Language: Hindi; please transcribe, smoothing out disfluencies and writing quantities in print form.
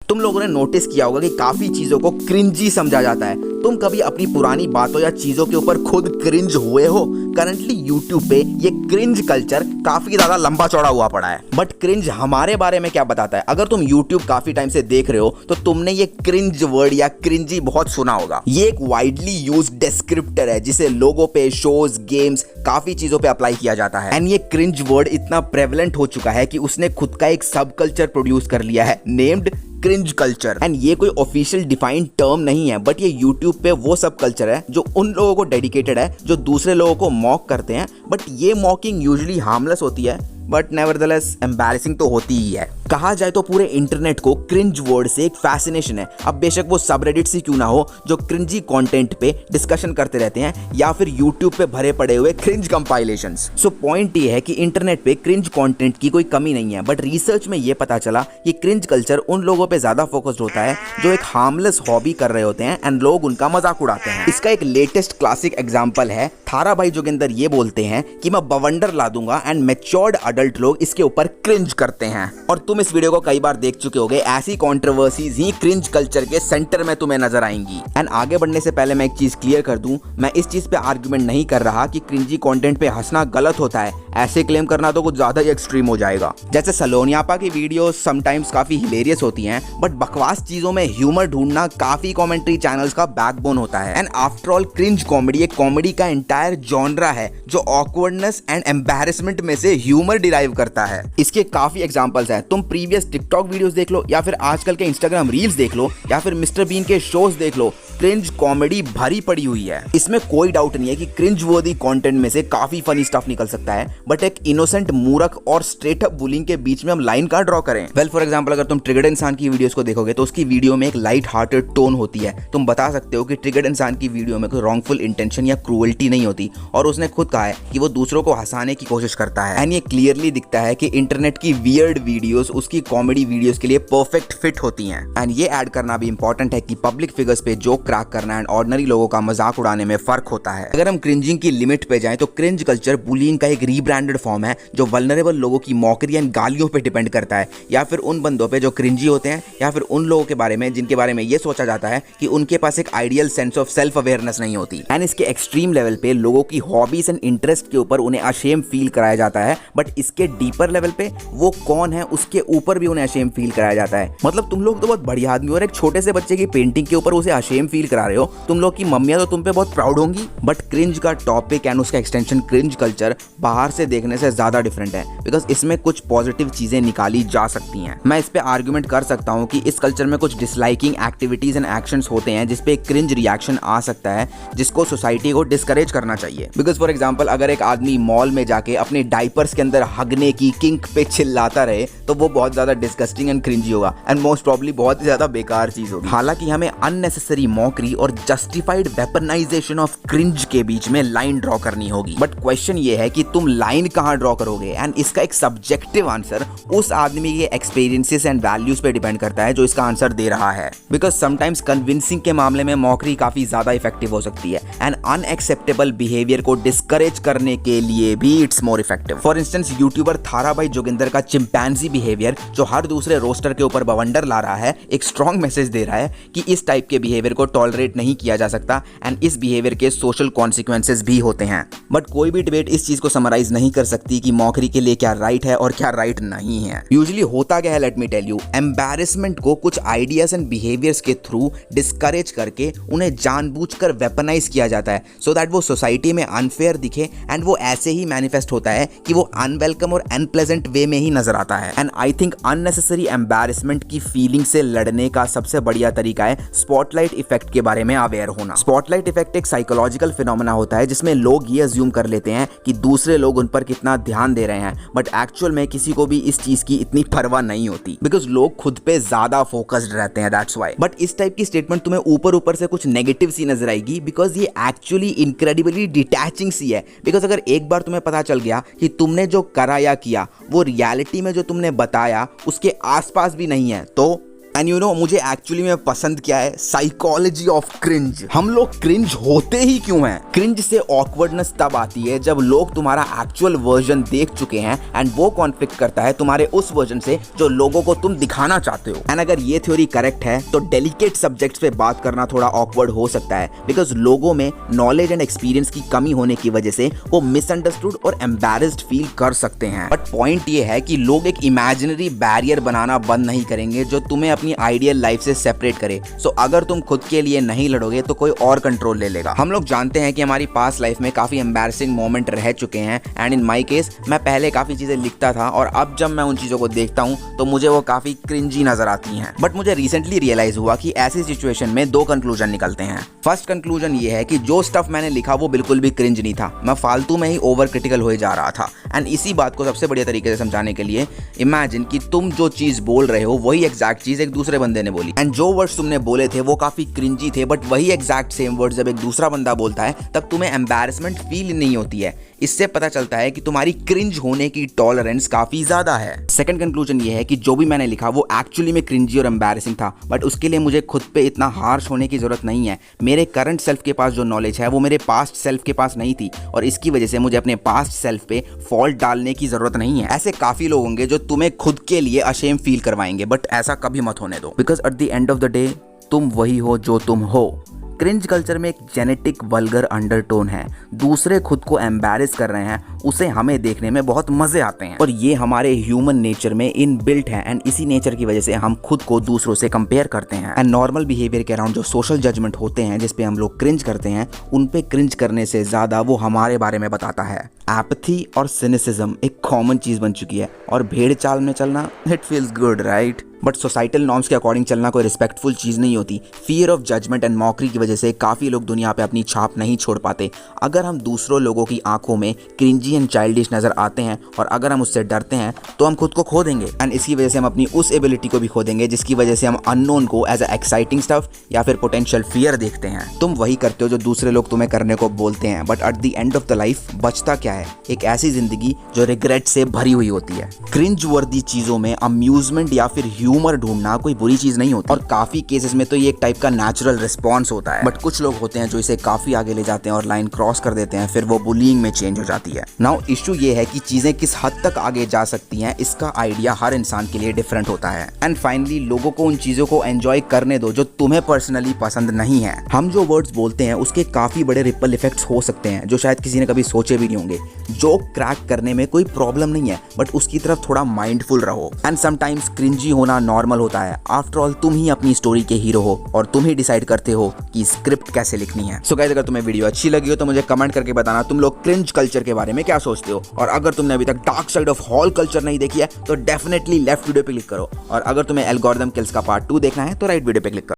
तुम लोगों ने नोटिस किया होगा कि काफी चीजों को क्रिंजी समझा जाता है। तुम कभी अपनी पुरानी बातों या चीजों के ऊपर खुद क्रिंज हुए हो? करंटली यूट्यूब पे ये क्रिंज कल्चर काफी ज्यादा लंबा चौड़ा हुआ पड़ा है। बट क्रिंज हमारे बारे में क्या बताता है? अगर तुम यूट्यूब काफी टाइम से देख रहे हो तो तुमने ये क्रिंज वर्ड या क्रिंजी बहुत सुना होगा। ये एक वाइडली यूज्ड डिस्क्रिप्टर है जिसे लोगों पे, शोज, गेम्स, काफी चीजों पे अप्लाई किया जाता है। एंड ये क्रिंज वर्ड इतना प्रेवलेंट हो चुका है कि उसने खुद का एक सब कल्चर प्रोड्यूस कर लिया है नेम्ड क्रिंज कल्चर। एंड ये कोई ऑफिशियल डिफाइंड टर्म नहीं है, बट ये यूट्यूब पे वो सब कल्चर है जो उन लोगों को डेडिकेटेड है जो दूसरे लोगों को मॉक करते हैं। बट ये मॉकिंग यूजुअली हार्मलेस होती है, बट नेवरदलेस एम्बैरेसिंग तो होती ही है। कहा जाए तो पूरे इंटरनेट को क्रिंज वर्ड से एक फैसिनेशन है। अब बेशक वो सबरेडिट ही क्यों ना हो जो क्रिंजी कंटेंट पे डिस्कशन करते रहते हैं, या फिर यूट्यूब पे भरे पड़े हुए क्रिंज कंपाइलेशंस। सो पॉइंट ये है कि इंटरनेट पे क्रिंज कंटेंट की कोई कमी नहीं है, बट रिसर्च में ये पता चला कि क्रिंज कल्चर उन लोगों पे ज्यादा फोकस्ड होता है जो एक हार्मलेस हॉबी कर रहे होते हैं एंड लोग उनका मजाक उड़ाते हैं। इसका एक लेटेस्ट क्लासिक एग्जाम्पल है थारा भाई जोगिंदर ये बोलते हैं कि मैं बवंडर ला दूंगा एंड मैच्योर्ड अडल्ट लोग इसके ऊपर क्रिंज करते हैं। और तुम इस वीडियो को कई बार देख चुके होगे। ऐसी कंट्रोवर्सीज ही क्रिंज कल्चर के सेंटर में तुम्हें नजर आएंगी। एंड आगे बढ़ने से पहले मैं एक चीज क्लियर कर दूं, मैं इस चीज पे आर्गुमेंट नहीं कर रहा कि क्रिंजी कंटेंट पे हंसना गलत होता है। ऐसे क्लेम करना तो कुछ ज्यादा ही एक्सट्रीम हो जाएगा। जैसे सलोनियापा की वीडियो समटाइम्स काफी हिलेरियस होती हैं, बट बकवास चीजों में ह्यूमर ढूंढना काफी कमेंट्री चैनल्स का बैकबोन होता है। And after all cringe comedy एक कॉमेडी का एंटायर जॉनरा है जो ऑकवर्डनेस एंड एम्बैरेसमेंट में से ह्यूमर डिराइव करता है। इसके काफी एग्जांपल्स हैं। तुम प्रीवियस टिकटॉक वीडियोस देख लो, या फिर आजकल के इंस्टाग्राम रील्स देख लो, या फिर मिस्टर बीन के शोज देख लो, क्रिंज कॉमेडी भरी पड़ी हुई है। इसमें कोई डाउट नहीं है कि क्रिंज वर्दी कंटेंट में से काफी फनी स्टफ निकल सकता है, बट एक इनोसेंट मूर्ख और स्ट्रेट अप बुलिंग के बीच में हम लाइन कहां ड्रॉ करें? वेल फॉर एग्जांपल अगर तुम ट्रिगर्ड इंसान की वीडियोस को देखोगे तो उसकी वीडियो में एक लाइट हार्टेड टोन होती है। तुम बता सकते हो कि ट्रिगर्ड इंसान की वीडियो में कोई रॉन्गफुल इंटेंशन या क्रूअल्टी नहीं होती, और उसने खुद कहा है कि वो दूसरों को हंसाने की कोशिश करता है। एंड ये क्लियरली दिखता है कि इंटरनेट की वियर्ड वीडियोस उसकी कॉमेडी वीडियोस के लिए परफेक्ट फिट होती हैं। एंड ये ऐड करना भी इंपॉर्टेंट है कि पब्लिक फिगर्स पे जोक क्रैक करना एंड ऑर्डिनरी लोगों का मजाक उड़ाने में फर्क होता है। अगर हम क्रिंजिंग की लिमिट पे जाएं तो क्रिंज कल्चर बुलिंग का एक रीब्रांडेड फॉर्म है जो वल्नरेबल लोगों की मॉकरी एंड गालियों पे डिपेंड करता है, या फिर उन बंदों पे जो क्रिंजी होते हैं, या फिर उन लोगों के बारे में जिनके बारे में ये सोचा जाता है कि उनके पास एक ideal sense of self awareness नहीं होती। एंड इसके एक्सट्रीम लेवल पे लोगों की हॉबीज एंड इंटरेस्ट के ऊपर उन्हें अशेम फील कराया जाता है, बट इसके डीपर लेवल पे वो कौन है उसके ऊपर भी उन्हें अशेम फील कराया जाता है। मतलब तुम लोग तो बहुत बढ़िया आदमी हो और एक छोटे से बच्चे की पेंटिंग के ऊपर उसे अशेम फील करा रहे हो। तुम लोग की मम्मियां तो तुम पे बहुत प्राउड होंगी। बट क्रिंज का टॉपिक एंड उसका एक्सटेंशन क्रिंज कल्चर बाहर से देखने से ज्यादा डिफरेंट है, बिकॉज इसमें कुछ पॉजिटिव चीजें निकाली जा सकती हैं। मैं इस पे आर्गुमेंट कर सकता हूँ कि इस कल्चर में कुछ डिसलाइकिंग एक्टिविटीज एंड एक्शंस होते हैं जिसपे क्रिंज रिएक्शन आ सकता है, जिसको सोसाइटी को डिस्करेज करना चाहिए। बिकॉज फॉर एग्जाम्पल अगर एक आदमी मॉल में जाके अपने डाइपर्स के अंदर हगने की किंक पे चिल्लाता रहे तो वो बहुत ज्यादा डिस्गस्टिंग एंड क्रिंजी होगा, एंड मोस्ट प्रॉब्ली बहुत ही ज्यादा बेकार चीज होगी। हालांकि हमें अननेसेसरी मॉकरी और जस्टिफाइड वेपनाइजेशन ऑफ क्रिंज के बीच में लाइन ड्रॉ करनी होगी। बट क्वेश्चन ये है कि तुम लाइन कहां ड्रॉ करोगे? एंड इसका एक सब्जेक्टिव आंसर उस आदमी के एक्सपीरियंसेस एंड वैल्यूज पे डिपेंड करता है जो इसका आंसर दे रहा है। बिकॉज समटाइम्स कन्विंसिंग के मामले में मॉकरी काफी ज्यादा इफेक्टिव हो सकती है, एंड अनएक्सेप्टेबल बिहेवियर को डिस्करेज करने के लिए भी it's more effective. For instance YouTuber थारा भाई जोगिंदर का चिंपैंजी बिहेवियर जो हर दूसरे रोस्टर के ऊपर बवंडर ला रहा है, एक स्ट्रॉन्ग मैसेज दे रहा है कि इस टाइप के बिहेवियर को टॉलरेट नहीं किया जा सकता, एंड इस बिहेवियर के सोशल कॉन्सिक्वेंसेस भी होते हैं। बट कोई भी डिबेट इस चीज को समराइज नहीं कर सकती कि मॉकरी के लिए क्या राइट है और क्या राइट नहीं है। यूजुअली होता क्या है, let me tell you, embarrassment को कुछ आइडियाज एंड बिहेवियर्स के थ्रू डिस्करेज करके उन्हें जानबूझकर वेपनाइज किया जाता है सो दैट वो सोसाइटी में अनफेयर दिखे, एंड वो ऐसे ही मैनिफेस्ट होता है कि वो अनवेलकम और अनप्लेजेंट वे में ही नजर आता है। And I think unnecessary embarrassment की फीलिंग से लड़ने का सबसे बढ़िया तरीका है स्पॉटलाइट इफेक्ट के बारे में अवेयर होना। स्पॉटलाइट इफेक्ट एक साइकोलॉजिकल फिनोमेना होता है जिसमें लोग ये अज्यूम कर लेते हैं कि दूसरे लोग उन पर कितना ध्यान दे रहे हैं, बट एक्चुअल में किसी को भी इस चीज की इतनी परवाह नहीं होती, बिकॉज लोग खुद पे ज्यादा फोकस्ड रहते हैं, दैट्स व्हाई। बट इस टाइप की स्टेटमेंट तुम्हें ऊपर ऊपर से कुछ नेगेटिव सी नजर आएगी, बिकॉज ये एक्चुअली इनक्रेडिबली डिटैचिंग सी है। बिकॉज अगर एक बार तुम्हें पता चल गया कि तुमने जो करा या किया वो रियलिटी में जो तुमने बताया उसके आसपास भी नहीं है, तो एंड यू नो मुझे एक्चुअली में पसंद क्या है, साइकोलॉजी ऑफ क्रिंज। हम लोग क्रिंज होते ही क्यों हैं? क्रिंज से ऑकवर्डनेस तब आती है जब लोग तुम्हारा एक्चुअल वर्जन देख चुके हैं एंड वो कॉन्फ्लिक्ट करता है तुम्हारे उस वर्जन से जो लोगों को तुम दिखाना चाहते हो। एंड अगर ये थ्योरी करेक्ट है तो डेलिकेट सब्जेक्ट्स पे बात करना थोड़ा ऑकवर्ड हो सकता है, बिकॉज लोगों में नॉलेज एंड एक्सपीरियंस की कमी होने की वजह से वो मिसअंडरस्टूड और एम्बैरेस्ड फील कर सकते हैं। बट पॉइंट ये है कि लोग एक इमेजिनरी बैरियर बनाना बंद नहीं करेंगे जो तुम्हें अपनी आइडियल लाइफ से सेपरेट करे। सो अगर तुम खुद के लिए नहीं लड़ोगे तो कोई और कंट्रोल ले लेगा। हम लोग जानते हैं कि हमारी पास्ट लाइफ में काफी एम्बैरेसिंग मोमेंट रह चुके हैं एंड इन माय केस मैं पहले काफी चीजें लिखता था और अब जब मैं उन चीजों को देखता हूँ तो मुझे वो काफी क्रिंजी नजर आती हैं। बट मुझे रिसेंटली रियलाइज हुआ कि ऐसी सिचुएशन में दो कंक्लूजन निकलते हैं। फर्स्ट कंक्लूजन ये है कि जो स्टफ मैंने लिखा वो बिल्कुल भी क्रिंज नहीं था, मैं फालतू में ही ओवर क्रिटिकल हो जा रहा था। एंड इसी बात को सबसे बढ़िया तरीके से समझाने के लिए इमेजिन कि तुम जो चीज बोल रहे हो वही एग्जैक्ट चीज एक दूसरे बंदे ने बोली एंड जो वर्ड्स तुमने बोले थे वो काफी क्रिंजी थे, बट वही एग्जैक्ट सेम वर्ड्स जब एक दूसरा बंदा बोलता है तब तुम्हें एम्बैरेसमेंट फील नहीं होती है। इससे पता चलता है कि तुम्हारी क्रिंज होने की टॉलरेंस काफी ज्यादा है। सेकंड कंक्लूजन ये है कि जो भी मैंने लिखा वो एक्चुअली में क्रिंजी और एम्बैरेसिंग था, बट उसके लिए मुझे खुद पे इतना हार्श होने की जरूरत नहीं है। मेरे करंट सेल्फ के पास जो नॉलेज है वो मेरे पास्ट सेल्फ के पास नहीं थी और इसकी वजह से मुझे अपने पास्ट सेल्फ पे फॉल्ट डालने की जरूरत नहीं है। ऐसे काफी लोग होंगे जो तुम्हें खुद के लिए अशेम फील करवाएंगे, बट ऐसा कभी मत होने दो, because at the end of the day तुम वही हो जो तुम हो। क्रिंज कल्चर में एक जेनेटिक वल्गर अंडरटोन है। दूसरे खुद को एम्बैरेस कर रहे हैं, उसे हमें देखने में बहुत मजे आते हैं और ये हमारे ह्यूमन नेचर में इनबिल्ट है एंड इसी नेचर की वजह से हम खुद को दूसरों से कंपेयर करते हैं। एंड नॉर्मल बिहेवियर के अराउंड जो सोशल जजमेंट होते हैं जिसपे हम लोग क्रिंज करते हैं, उन पे क्रिंज करने से ज्यादा वो हमारे बारे में बताता है। एपथी और सिनिसिज्म एक कॉमन चीज बन चुकी है और भेड़ चाल में चलना it feels good, right? But societal norms के अकॉर्डिंग चलना कोई रिस्पेक्टफुल चीज़ नहीं होती। Fear of judgement and mockery की वजह से काफ़ी लोग दुनिया पे अपनी छाप नहीं छोड़ पाते। अगर हम दूसरों लोगों की आंखों में क्रिंजी एंड चाइल्डिश नज़र आते हैं और अगर हम उससे डरते हैं तो हम खुद को खो देंगे एंड इसकी वजह से हम अपनी उस एबिलिटी को भी खो देंगे जिसकी वजह से हम अननोन को एज अ एक्साइटिंग स्टफ या फिर पोटेंशियल फियर देखते हैं। तुम वही करते हो जो दूसरे लोग तुम्हें करने को बोलते हैं, but at the end of the life बचता क्या है? एक ऐसी जिंदगी जो रिग्रेट से भरी हुई होती है। क्रिंज वर्दी चीज़ों में अम्यूजमेंट या फिर ह्यूमर ढूंढना कोई बुरी चीज नहीं होती और काफी केसेस में तो ये एक टाइप का नेचुरल रिस्पॉन्स होता है। बट कुछ लोग होते हैं जो इसे काफी आगे ले जाते हैं और लाइन क्रॉस कर देते हैं, फिर वो बुलिंग में चेंज हो जाती है। नाउ इशू ये है कि चीजें किस हद तक आगे जा सकती हैं, इसका आइडिया हर इंसान के लिए डिफरेंट होता है। एंड फाइनली लोगों को उन चीजों को एंजॉय करने दो जो तुम्हें पर्सनली पसंद नहीं है। हम जो वर्ड्स बोलते हैं उसके काफी बड़े रिपल इफेक्ट्स हो सकते हैं जो शायद किसी ने कभी सोचे भी नहीं होंगे। जोक क्रैक करने में कोई प्रॉब्लम नहीं है, बट उसकी तरफ थोड़ा माइंडफुल रहो। एंड समटाइम्स क्रिंजी होना नॉर्मल होता है। आफ्टर ऑल तुम ही अपनी स्टोरी के हीरो हो और तुम ही डिसाइड करते हो कि स्क्रिप्ट कैसे लिखनी है। सो गाइस, अगर तुम्हें वीडियो अच्छी लगी हो तो मुझे कमेंट करके बताना तुम लोग क्रिंज कल्चर के बारे में क्या सोचते हो। और अगर तुमने अभी तक dark side of hall culture नहीं देखी है तो डेफिनेटली लेफ्ट वीडियो पे क्लिक करो। और अगर तुम्हें एल्गोरिथम किल्स का पार्ट 2 देखना है तो राइट वीडियो पे क्लिक करो।